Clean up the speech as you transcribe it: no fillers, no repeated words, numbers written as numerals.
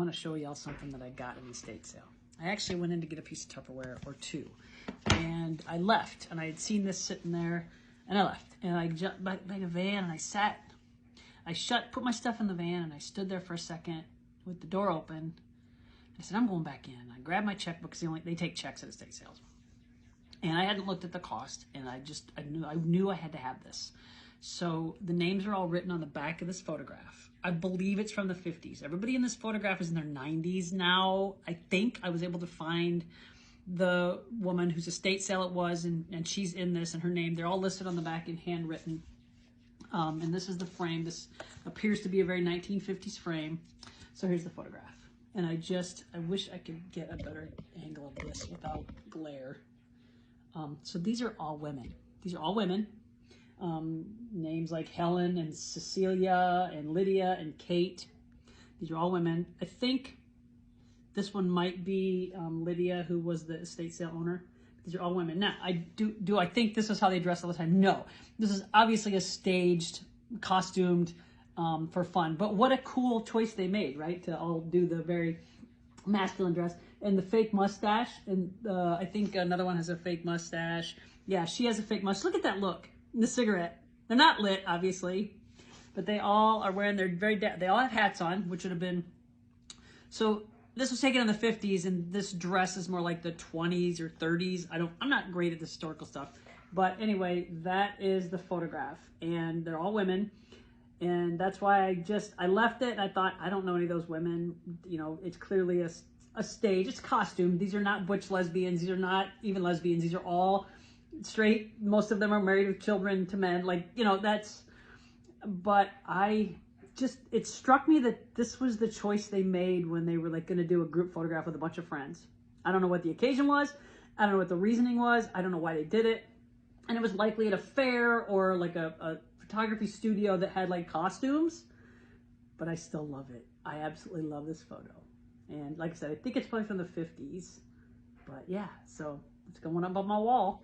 want to show y'all something that I got in the estate sale. I actually went in to get a piece of Tupperware or two, and I left, and I had seen this sitting there, and I left, and I jumped by the van, and put my stuff in the van, and I stood there for a second with the door open. I said, I'm going back in. I grabbed my checkbook, because they take checks at estate sales. And I hadn't looked at the cost, and I knew I had to have this. So the names are all written on the back of this photograph. I believe it's from the 50s. Everybody in this photograph is in their 90s now. I think I was able to find the woman whose estate sale it was, and she's in this, and her name. They're all listed on the back in handwritten. And this is the frame. This appears to be a very 1950s frame. So here's the photograph. And I wish I could get a better angle of this without glare. So these are all women. These are all women. Names like Helen and Cecilia and Lydia and Kate. These are all women. I think this one might be Lydia, who was the estate sale owner. These are all women. Now, do I think this is how they dress all the time? No. This is obviously a staged, costumed for fun. But what a cool choice they made, right? To all do the very masculine dress. And the fake mustache. And I think another one has a fake mustache. Yeah, she has a fake mustache. Look at that look. And the cigarette. They're not lit, obviously. But they all are wearing their they all have hats on, which would have been... So this was taken in the 50s, and this dress is more like the 20s or 30s. I'm not great at the historical stuff. But anyway, that is the photograph. And they're all women. And that's why I left it, and I thought, I don't know any of those women. You know, it's clearly a stage. It's costume. These are not butch lesbians. These are not even lesbians. These are all straight. Most of them are married with children to men. Like, you know, but it struck me that this was the choice they made when they were like going to do a group photograph with a bunch of friends. I don't know what the occasion was. I don't know what the reasoning was. I don't know why they did it. And it was likely at a fair or like a photography studio that had like costumes, but I still love it. I absolutely love this photo. And like I said, I think it's probably from the 50s, but yeah, so it's going up on my wall.